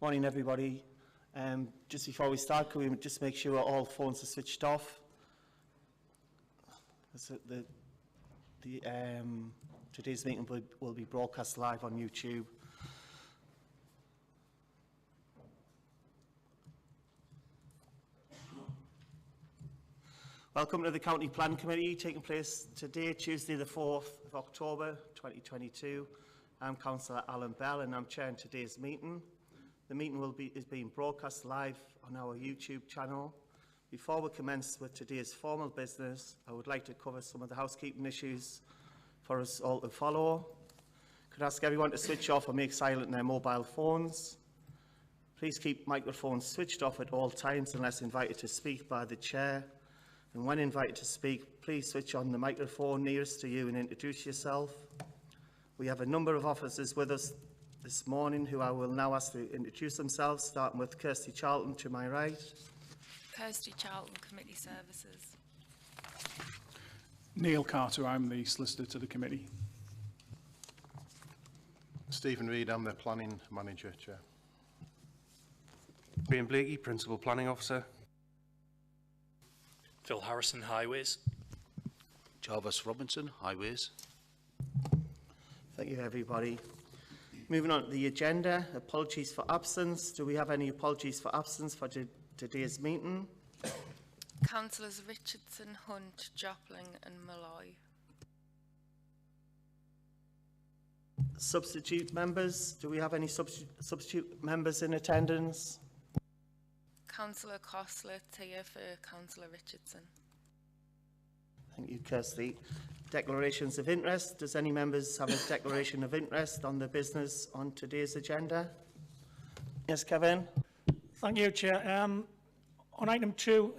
Morning, everybody. Just before we start, can we just make sure all phones are switched off? So today's meeting will be broadcast live on YouTube. Welcome to the County Planning Committee, taking place today, Tuesday the 4th of October 2022. I'm Councillor Alan Bell and I'm chairing today's meeting. The meeting is being broadcast live on our YouTube channel. Before we commence with today's formal business, I would like to cover some of the housekeeping issues for us all to follow. Could I ask everyone to switch off or make silent their mobile phones? Please keep microphones switched off at all times unless invited to speak by the chair. And when invited to speak, please switch on the microphone nearest to you and introduce yourself. We have a number of officers with us this morning who I will now ask to introduce themselves, starting with Kirsty Charlton to my right. Kirsty Charlton, Committee Services. Neil Carter, I'm the solicitor to the committee. Stephen Reid, I'm the Planning Manager, Chair. Graham Blakey, Principal Planning Officer. Phil Harrison, Highways. Jarvis Robinson, Highways. Thank you, everybody. Moving on to the agenda, apologies for absence. Do we have any apologies for absence for today's meeting? Councillors Richardson, Hunt, Jopling and Malloy. Substitute members, do we have any substitute members in attendance? Councillor Costler, Tia for Councillor Richardson. Thank you, Kirsty. Declarations of interest. Does any members have a declaration of interest on the business on today's agenda? Yes, Kevin. Thank you, Chair. On item 2,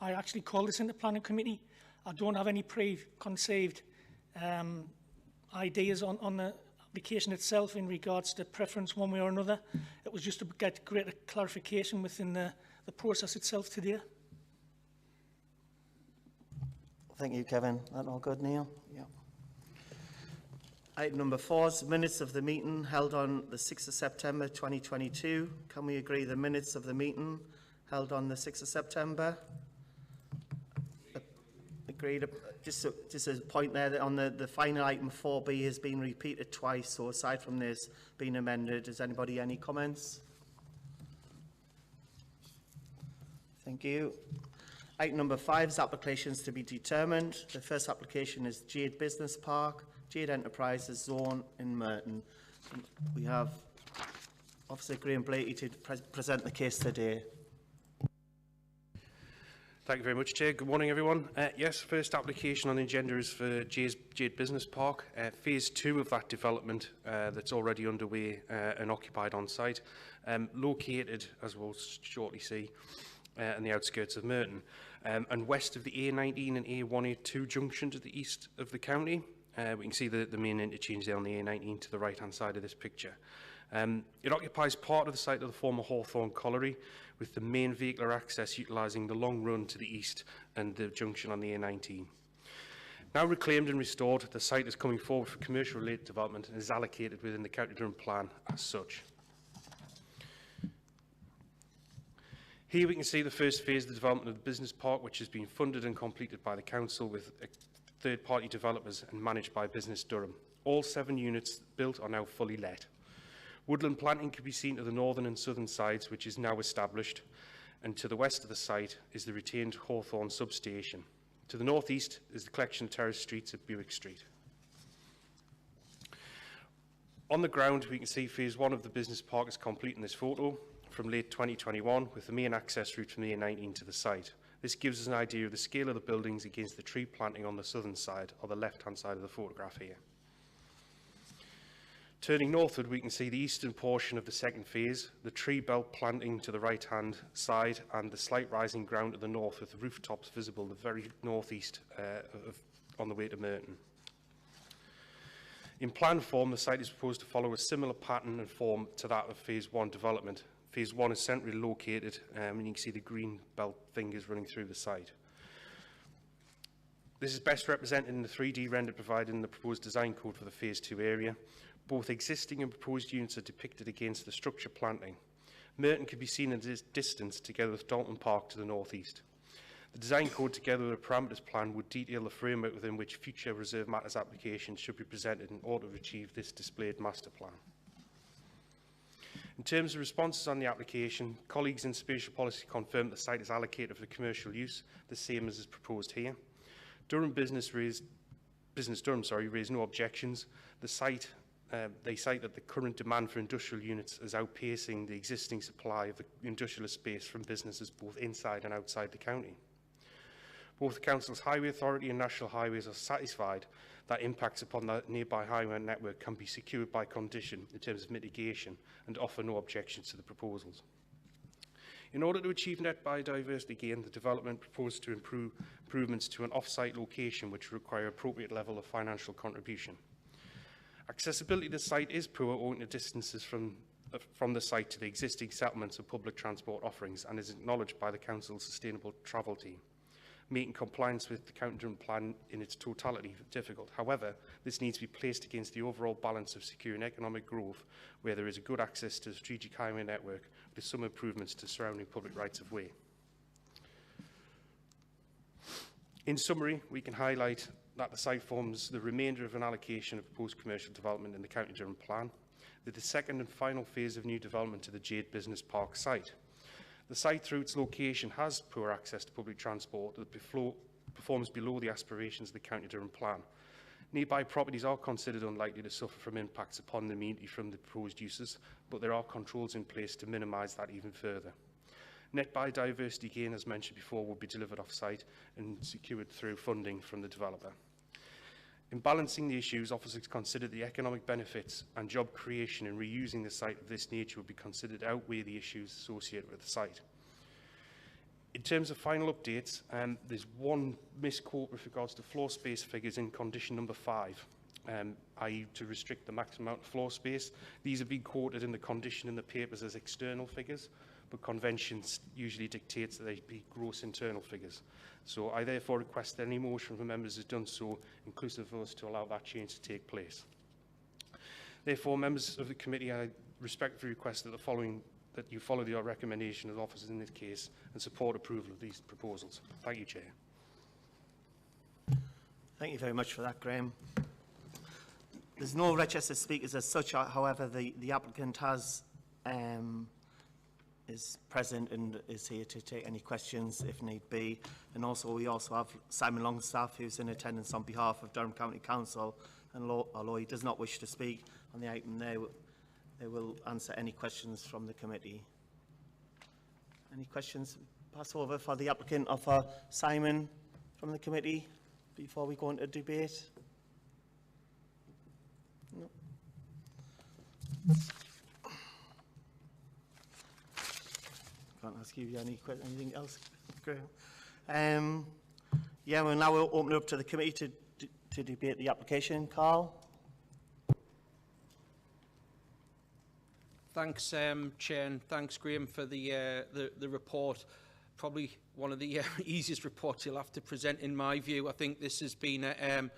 I actually called this into Planning Committee. I don't have any preconceived ideas on the application itself in regards to preference one way or another. It was just to get greater clarification within the process itself today. Thank you, Kevin. That all good, Neil? Yeah. Item number 4 is minutes of the meeting held on the 6th of September 2022. Can we agree the minutes of the meeting held on the 6th of September? Agreed. Just a point there that on the final item 4B has been repeated twice, so aside from this being amended, does anybody any comments? Thank you. Item number 5 is applications to be determined. The first application is Jade Business Park, Jade Enterprises Zone in Merton. We have Officer Graham Blakey to present the case today. Thank you very much, Chair. Good morning, everyone. Yes, first application on the agenda is for Jade Business Park. Phase 2 of that development that's already underway and occupied on site, located, as we'll shortly see, in the outskirts of Merton, and west of the A19 and A182 junction to the east of the county. We can see the main interchange there on the A19 to the right-hand side of this picture. It occupies part of the site of the former Hawthorne Colliery, with the main vehicular access utilising the long run to the east and the junction on the A19. Now reclaimed and restored, the site is coming forward for commercial-related development and is allocated within the County Durham plan as such. Here we can see the first phase of the development of the business park, which has been funded and completed by the council with third-party developers and managed by Business Durham. All 7 units built are now fully let. Woodland planting can be seen to the northern and southern sides, which is now established, and to the west of the site is the retained Hawthorne substation. To the northeast is the collection of terrace streets at Buick Street. On the ground, we can see phase 1 of the business park is complete in this photo from late 2021, with the main access route from the A19 to the site. This gives us an idea of the scale of the buildings against the tree planting on the southern side, or the left-hand side of the photograph here. Turning northward, we can see the eastern portion of the second phase, the tree belt planting to the right-hand side, and the slight rising ground to the north, with the rooftops visible the very northeast on the way to Merton. In plan form, the site is proposed to follow a similar pattern and form to that of phase 1 development. Phase 1 is centrally located, and you can see the green belt fingers running through the site. This is best represented in the 3D render provided in the proposed design code for the phase 2 area. Both existing and proposed units are depicted against the structure planting. Merton can be seen at a distance together with Dalton Park to the northeast. The design code together with a parameters plan would detail the framework within which future reserve matters applications should be presented in order to achieve this displayed master plan. In terms of responses on the application, colleagues in spatial policy confirmed the site is allocated for commercial use, the same as is proposed here. Durham Business raised no objections. They cite that the current demand for industrial units is outpacing the existing supply of the industrial space from businesses both inside and outside the county. Both the Council's Highway Authority and National Highways are satisfied that impacts upon the nearby highway network can be secured by condition in terms of mitigation and offer no objections to the proposals. In order to achieve net biodiversity gain, the development proposed to improvements to an off-site location which require appropriate level of financial contribution. Accessibility to the site is poor owing to distances from the site to the existing settlements and public transport offerings and is acknowledged by the Council's Sustainable Travel team, making compliance with the County Durham Plan in its totality difficult. However, this needs to be placed against the overall balance of securing economic growth where there is a good access to the strategic highway network with some improvements to surrounding public rights-of-way. In summary, we can highlight that the site forms the remainder of an allocation of proposed commercial development in the County Durham Plan, with the second and final phase of new development to the Jade Business Park site. The site, through its location, has poor access to public transport that performs below the aspirations of the County Durham Plan. Nearby properties are considered unlikely to suffer from impacts upon the community from the proposed uses, but there are controls in place to minimise that even further. Net biodiversity gain, as mentioned before, will be delivered off-site and secured through funding from the developer. In balancing the issues, officers considered the economic benefits and job creation in reusing the site of this nature would be considered to outweigh the issues associated with the site. In terms of final updates, there's one misquote with regards to floor space figures in condition number 5, i.e. to restrict the maximum amount of floor space. These have been quoted in the condition in the papers as external figures, but conventions usually dictates that they be gross internal figures. So I therefore request that any motion from members has done so, inclusive of us, to allow that change to take place. Therefore, members of the committee, I respectfully request that you follow the recommendation of officers in this case and support approval of these proposals. Thank you, Chair. Thank you very much for that, Graham. There's no registered speakers as such, however, the applicant is present and is here to take any questions if need be. And also, we also have Simon Longstaff, who's in attendance on behalf of Durham County Council, and although he does not wish to speak on the item there, they will answer any questions from the committee. Any questions? Pass over for the applicant or for Simon from the committee before we go into debate. No. Can't ask you anything else, Graham. Yeah, we'll now open it up to the committee to debate the application. Carl? Thanks, Chair, and thanks, Graham, for the report. Probably one of the easiest reports you'll have to present, in my view. I think this has been a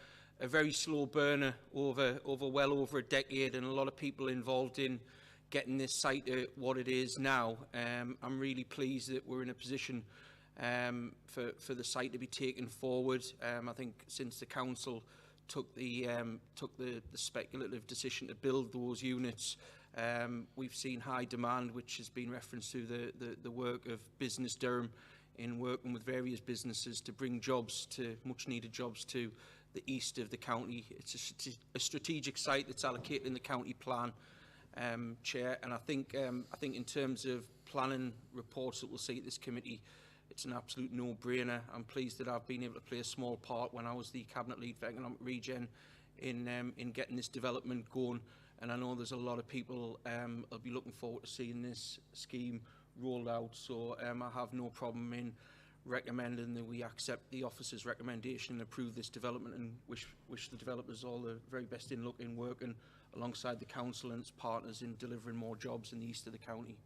very slow burner over well over a decade, and a lot of people involved in getting this site to what it is now. I'm really pleased that we're in a position for the site to be taken forward. I think since the council took the speculative decision to build those units, we've seen high demand, which has been referenced through the work of Business Durham in working with various businesses to bring much needed jobs to the east of the county. It's a strategic site that's allocated in the county plan, Chair, and I think in terms of planning reports that we'll see at this committee, it's an absolute no-brainer. I'm pleased that I've been able to play a small part when I was the Cabinet Lead for Economic Regen in getting this development going, and I know there's a lot of people will be looking forward to seeing this scheme rolled out, so I have no problem in recommending that we accept the officer's recommendation and approve this development, and wish the developers all the very best in luck in working alongside the council and its partners in delivering more jobs in the east of the county.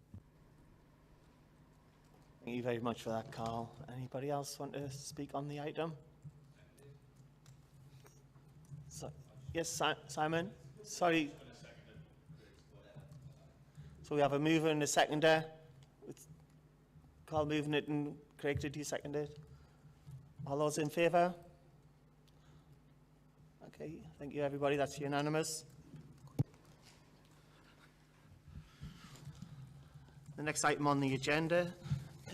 Thank you very much for that, Carl. Anybody else want to speak on the item? Yes, Simon? Sorry. So we have a mover and a seconder. Carl moving it and Craig, did you second it? All those in favour? Okay, thank you everybody, that's unanimous. The next item on the agenda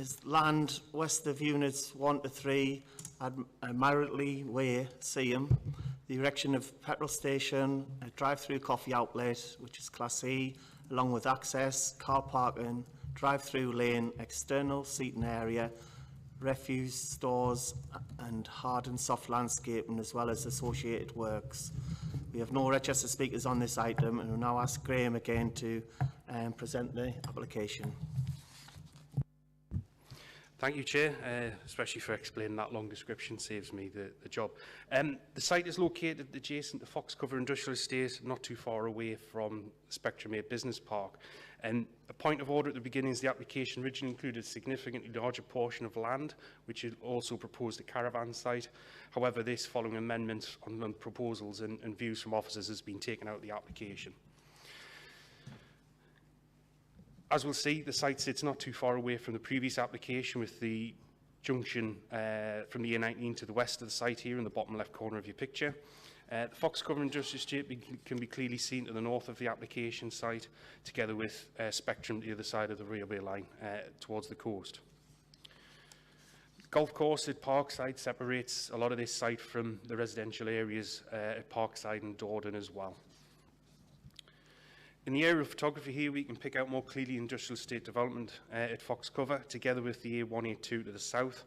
is land west of units 1 to 3 at Marritley Way, Seaham. The erection of petrol station, a drive-through coffee outlet, which is Class E, along with access, car parking, drive-through lane, external seating area, refuse stores and hard and soft landscaping, as well as associated works. We have no registered speakers on this item, and we'll now ask Graham again to present the application. Thank you, Chair, especially for explaining that long description, saves me the job. The site is located adjacent to Foxcover Industrial Estate, not too far away from Spectrum 8 Business Park. And a point of order at the beginning is the application originally included a significantly larger portion of land, which it also proposed a caravan site. However, this, following amendments on proposals and views from officers, has been taken out of the application. As we'll see, the site sits not too far away from the previous application, with the junction from the A19 to the west of the site here in the bottom left corner of your picture. The Foxcover Industrial Estate can be clearly seen to the north of the application site, together with Spectrum to the other side of the railway line towards the coast. The golf course at Parkside separates a lot of this site from the residential areas at Parkside and Dordon as well. In the area of photography here, we can pick out more clearly industrial estate development at Foxcover, together with the A182 to the south.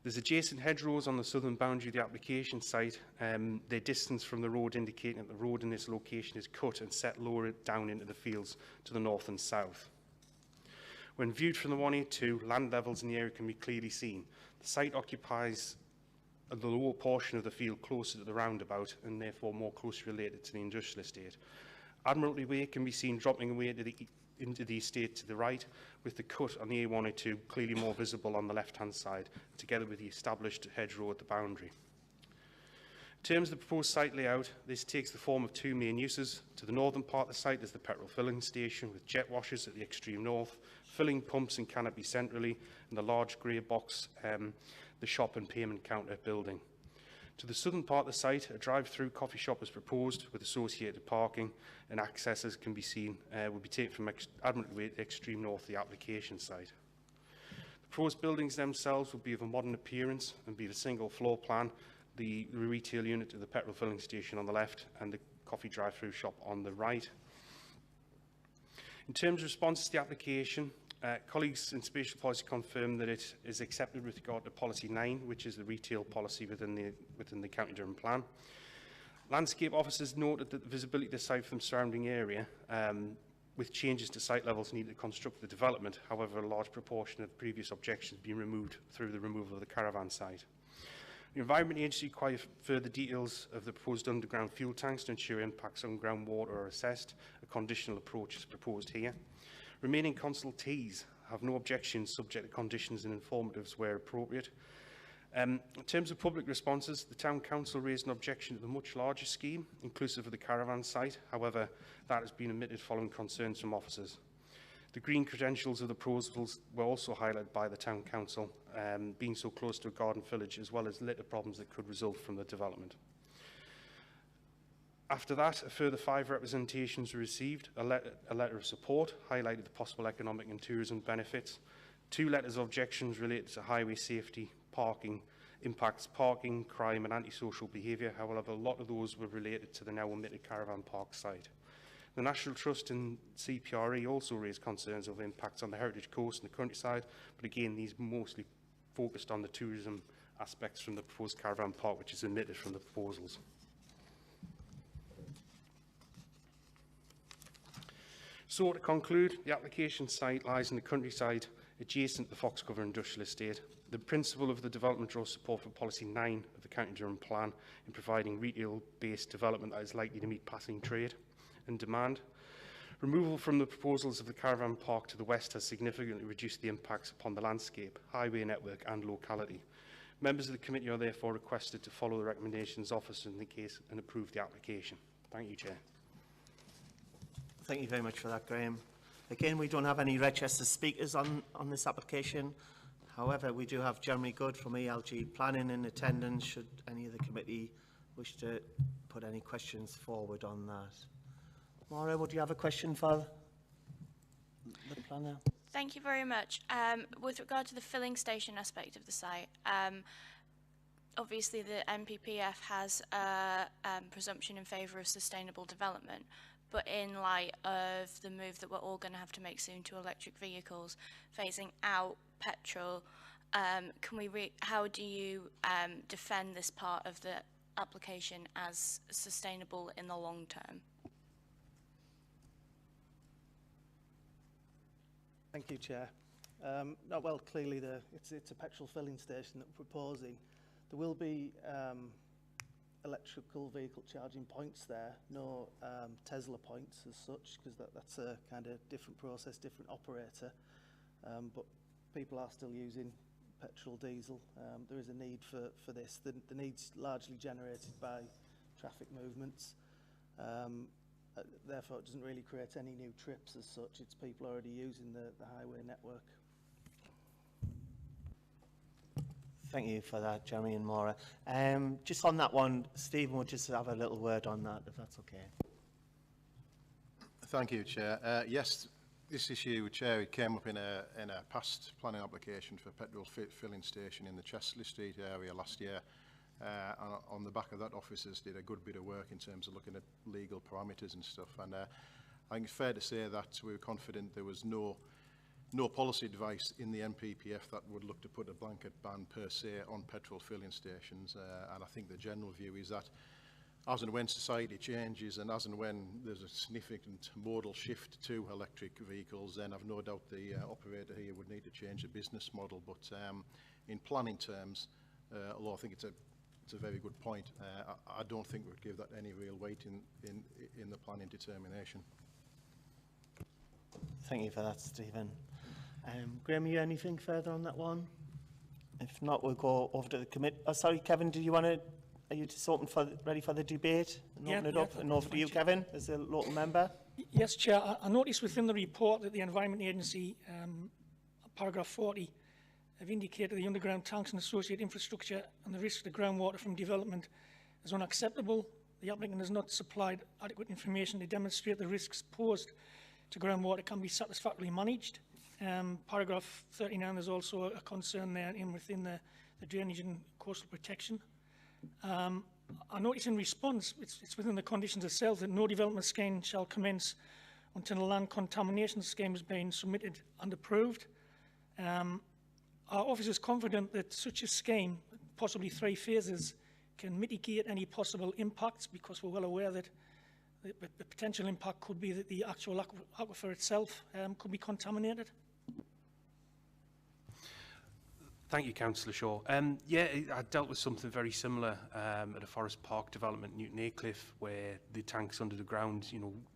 There's adjacent hedgerows on the southern boundary of the application site, their distance from the road indicating that the road in this location is cut and set lower down into the fields to the north and south. When viewed from the 182, land levels in the area can be clearly seen. The site occupies the lower portion of the field closer to the roundabout and therefore more closely related to the industrial estate. Admiralty Way can be seen dropping away into the estate to the right, with the cut on the A182 clearly more visible on the left-hand side, together with the established hedgerow at the boundary. In terms of the proposed site layout, this takes the form of two main uses. To the northern part of the site is the petrol filling station, with jet washers at the extreme north, filling pumps and canopy centrally, and the large grey box, the shop and payment counter building. To the southern part of the site, a drive-through coffee shop is proposed with associated parking, and access, as can be seen, will be taken from Admiralty Way to the extreme north of the application site. The proposed buildings themselves will be of a modern appearance and be the single floor plan, the retail unit of the petrol filling station on the left and the coffee drive-through shop on the right. In terms of response to the application, colleagues in spatial policy confirm that it is accepted with regard to policy 9, which is the retail policy within the County Durham plan. Landscape officers noted that the visibility of the site from the surrounding area, with changes to site levels needed to construct the development. However, a large proportion of previous objections being removed through the removal of the caravan site. The Environment Agency requires further details of the proposed underground fuel tanks to ensure impacts on groundwater are assessed. A conditional approach is proposed here. Remaining consultees have no objections, subject to conditions and informatives where appropriate. In terms of public responses, the Town Council raised an objection to the much larger scheme, inclusive of the caravan site. However, that has been omitted following concerns from officers. The green credentials of the proposals were also highlighted by the Town Council, being so close to a garden village, as well as litter problems that could result from the development. After that, a further 5 representations were received. A letter of support highlighted the possible economic and tourism benefits. 2 letters of objections related to highway safety, parking, impacts parking, crime and antisocial behaviour. However, a lot of those were related to the now omitted caravan park site. The National Trust and CPRE also raised concerns over impacts on the heritage coast and the countryside, but again, these mostly focused on the tourism aspects from the proposed caravan park, which is omitted from the proposals. So, to conclude, the application site lies in the countryside adjacent to the Foxcover Industrial Estate. The principle of the development draws support for policy 9 of the County Durham plan in providing retail-based development that is likely to meet passing trade and demand. Removal from the proposals of the caravan park to the west has significantly reduced the impacts upon the landscape, highway network and locality. Members of the committee are therefore requested to follow the recommendations offered in the case and approve the application. Thank you, Chair. Thank you very much for that, Graham. Again, we don't have any Redchester speakers on this application. However, we do have Jeremy Good from ELG Planning in attendance, should any of the committee wish to put any questions forward on that. Maura, would you have a question for the planner? Thank you very much. With regard to the filling station aspect of the site, obviously the NPPF has a presumption in favour of sustainable development, but in light of the move that we're all going to have to make soon to electric vehicles, phasing out petrol, how do you defend this part of the application as sustainable in the long term? Thank you, Chair. Well, clearly it's a petrol filling station that we're proposing. There will be electrical vehicle charging points there, no Tesla points as such, because that's a kind of different process, different operator. But people are still using petrol, diesel. There is a need for this. The need's largely generated by traffic movements. Therefore, it doesn't really create any new trips as such. It's people already using the highway network. Thank you for that, Jeremy and Maura. Just on that one, Stephen would just have a little word on that, if that's okay. Thank you, Chair. Yes, this issue, Chair, it came up in a past planning application for petrol filling station in the Chesley Street area last year. And on the back of that, officers did a good bit of work in terms of looking at legal parameters and stuff. And I think it's fair to say that we were confident there was no policy advice in the NPPF that would look to put a blanket ban per se on petrol filling stations. And I think the general view is that as and when society changes and as and when there's a significant modal shift to electric vehicles, then I've no doubt the operator here would need to change the business model. But in planning terms, although I think it's a very good point, I don't think we'd give that any real weight in the planning determination. Thank you for that, Stephen. Graham, you anything further on that one? If not, we'll go over to the committee. Oh, sorry, Kevin, are you just ready for the debate? And open it up, and over to you, Kevin, as a local member. Yes, Chair. I noticed within the report that the Environment Agency, paragraph 40, have indicated the underground tanks and associated infrastructure and the risk to groundwater from development is unacceptable. The applicant has not supplied adequate information to demonstrate the risks posed to groundwater can be satisfactorily managed. Paragraph 39, there's also a concern there within the drainage and coastal protection. I notice in response, it's within the conditions itself that no development scheme shall commence until a land contamination scheme has been submitted and approved. Our office is confident that such a scheme, possibly 3 phases, can mitigate any possible impacts, because we're well aware that the potential impact could be that the actual aquifer itself could be contaminated. Thank you, Councillor Shaw. Yeah, I dealt with something very similar at a Forest Park development, Newton Aycliffe, where the tanks under the ground,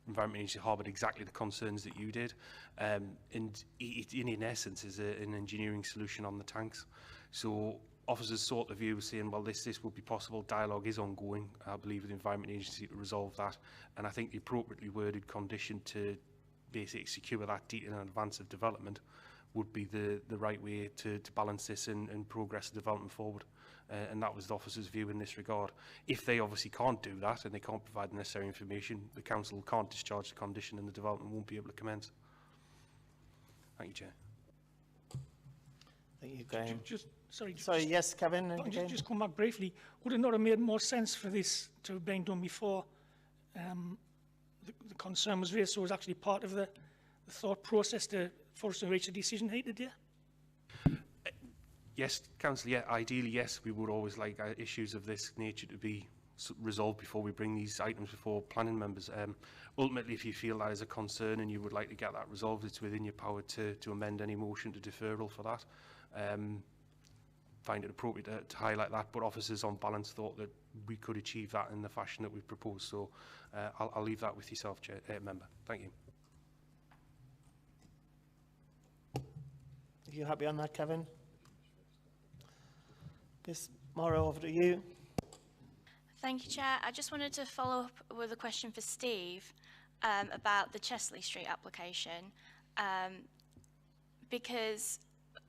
Environment Agency harboured exactly the concerns that you did. And it, in essence, is an engineering solution on the tanks. So officers sought the view, saying, well, this will be possible. Dialogue is ongoing, I believe, with the Environment Agency to resolve that. And I think the appropriately worded condition to basically secure that detail in advance of development would be the right way to balance this and progress the development forward. And that was the officer's view in this regard. If they obviously can't do that and they can't provide the necessary information, the council can't discharge the condition and the development won't be able to commence. Thank you, Chair. Thank you, Graham. Sorry, yes, Kevin. Just come back briefly. Would it not have made more sense for this to have been done before the concern was raised, so it was actually part of the thought process for us to reach a decision here today? Yes, Councillor, yeah, ideally, yes, we would always like issues of this nature to be resolved before we bring these items before planning members. Ultimately, if you feel that is a concern and you would like to get that resolved, it's within your power to amend any motion to deferral for that. Find it appropriate to highlight that, but officers on balance thought that we could achieve that in the fashion that we've proposed. So I'll leave that with yourself, Chair, Member. Thank you. Are you happy on that, Kevin? Yes, Maura, over to you. Thank you, Chair. I just wanted to follow up with a question for Steve about the Chesley Street application. because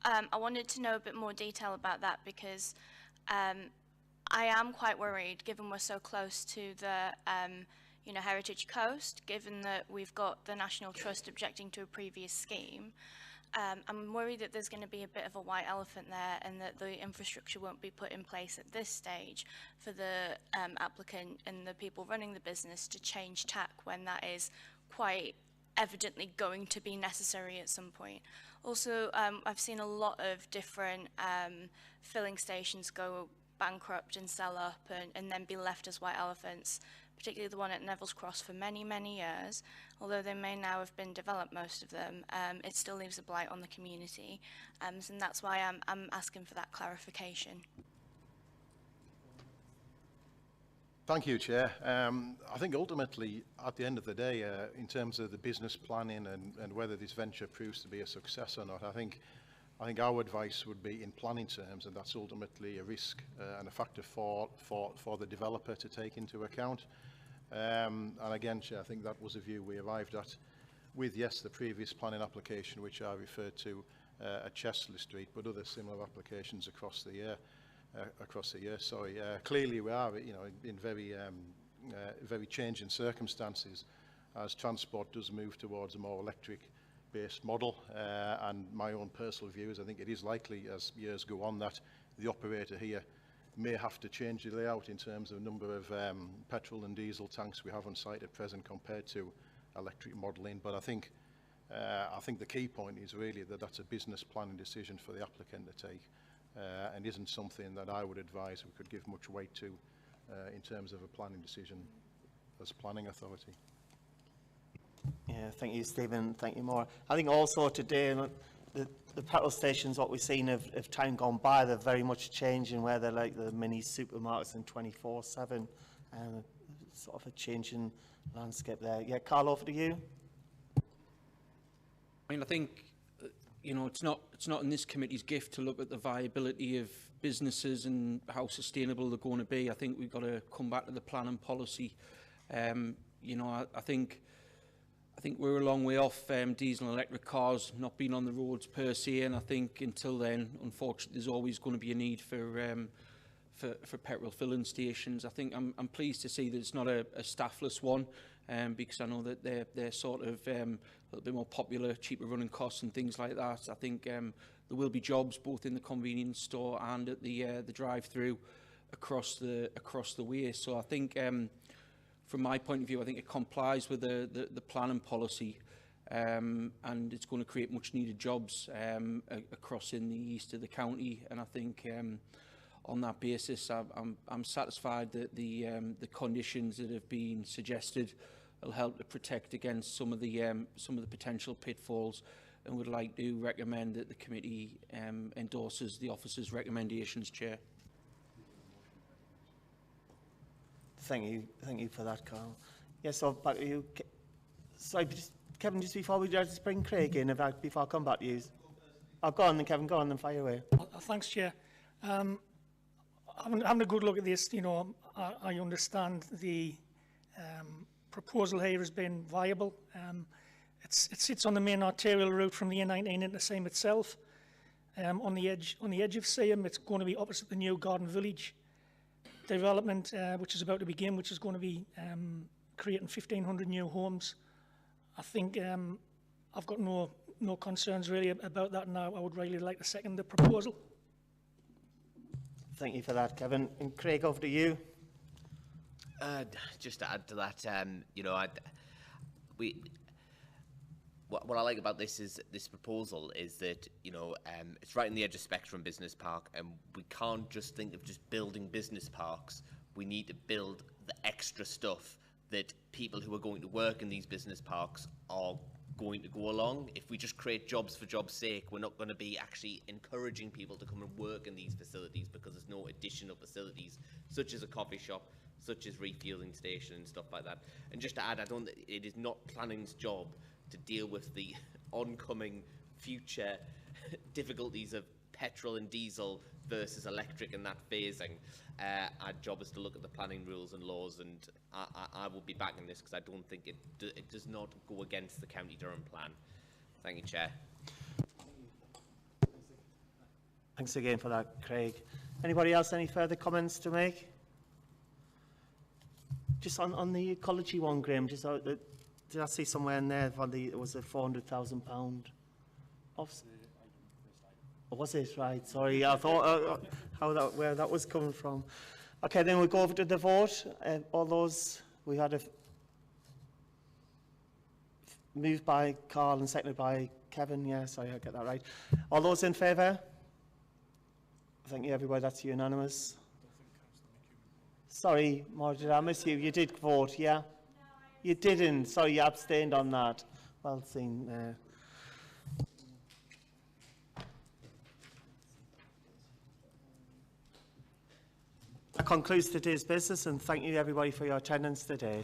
I wanted to know a bit more detail about that, because I am quite worried, given we're so close to the Heritage Coast, given that we've got the National Trust objecting to a previous scheme. I'm worried that there's going to be a bit of a white elephant there, and that the infrastructure won't be put in place at this stage for the applicant and the people running the business to change tack when that is quite evidently going to be necessary at some point. Also, I've seen a lot of different filling stations go bankrupt and sell up and then be left as white elephants, particularly the one at Neville's Cross for many, many years. Although they may now have been developed, most of them, it still leaves a blight on the community. And that's why I'm asking for that clarification. Thank you, Chair. I think ultimately, at the end of the day, in terms of the business planning and whether this venture proves to be a success or not, I think our advice would be in planning terms, and that's ultimately a risk and a factor for the developer to take into account. And again, Chair, I think that was a view we arrived at with, yes, the previous planning application, which I referred to at Chesley Street, but other similar applications across the year. Clearly we are, in very changing circumstances as transport does move towards a more electric-based model. And my own personal view is I think it is likely, as years go on, that the operator here may have to change the layout in terms of the number of petrol and diesel tanks we have on site at present compared to electric modelling. But I think the key point is really that that's a business planning decision for the applicant to take. And isn't something that I would advise we could give much weight to in terms of a planning decision as planning authority. Yeah, thank you, Stephen. Thank you, Maura. I think also today, the petrol stations, what we've seen of time gone by, they're very much changing, where they're like the mini supermarkets in 24/7, and sort of a changing landscape there. Yeah, Carl, over to you. I mean, I think it's not in this committee's gift to look at the viability of businesses and how sustainable they're going to be. I think we've got to come back to the plan and policy. I think we're a long way off diesel and electric cars not being on the roads per se, and I think until then, unfortunately, there's always going to be a need for petrol filling stations. I think I'm pleased to see that it's not a staffless one, because I know that they're sort of a little bit more popular, cheaper running costs and things like that. I think there will be jobs both in the convenience store and at the drive-through across the way. So I think, from my point of view, I think it complies with the plan and policy, and it's going to create much needed jobs across in the east of the county. And I think on that basis, I'm satisfied that the conditions that have been suggested will help to protect against some of the potential pitfalls, and would like to recommend that the committee endorses the officer's recommendations, Chair. Thank you for that, Carl. Yes, so back to you. Sorry, Kevin, just before we just bring Craig in, before I come back to you. Oh, go on then, Kevin, go on then, fire away. Thanks, Chair. Having a good look at this, I understand the proposal here has been viable. It sits on the main arterial route from the A19 into Seaham itself. On the edge of Seaham, it's going to be opposite the new Garden Village development, which is about to begin, which is going to be creating 1,500 new homes. I think I've got no concerns really about that, and I would really like to second the proposal. Thank you for that, Kevin. And Craig, over to you. Just to add to that, what I like about this proposal is that it's right in the edge of Spectrum Business Park, and we can't just think of just building business parks. We need to build the extra stuff that people who are going to work in these business parks are going to go along. If we just create jobs for jobs' sake, we're not going to be actually encouraging people to come and work in these facilities, because there's no additional facilities such as a coffee shop, such as refueling station and stuff like that. And just to add, it is not planning's job to deal with the oncoming future difficulties of petrol and diesel versus electric and that phasing. Our job is to look at the planning rules and laws, and I will be backing this because I don't think it does not go against the County Durham plan. Thank you, Chair. Thanks again for that, Craig. Anybody else, any further comments to make? Just on the ecology one, Graham, just did I see somewhere in there for it was a £400,000 off? Oh, was it? Right, sorry, I thought where that was coming from. Okay, then we'll go over to the vote. All those, we had a moved by Carl and seconded by Kevin. Yeah, sorry, I get that right. All those in favour? Thank you, everybody. That's unanimous. Sorry, Maura, did I miss you? You did vote, yeah? You didn't. Sorry, you abstained on that. Well seen. That concludes today's business, and thank you, everybody, for your attendance today.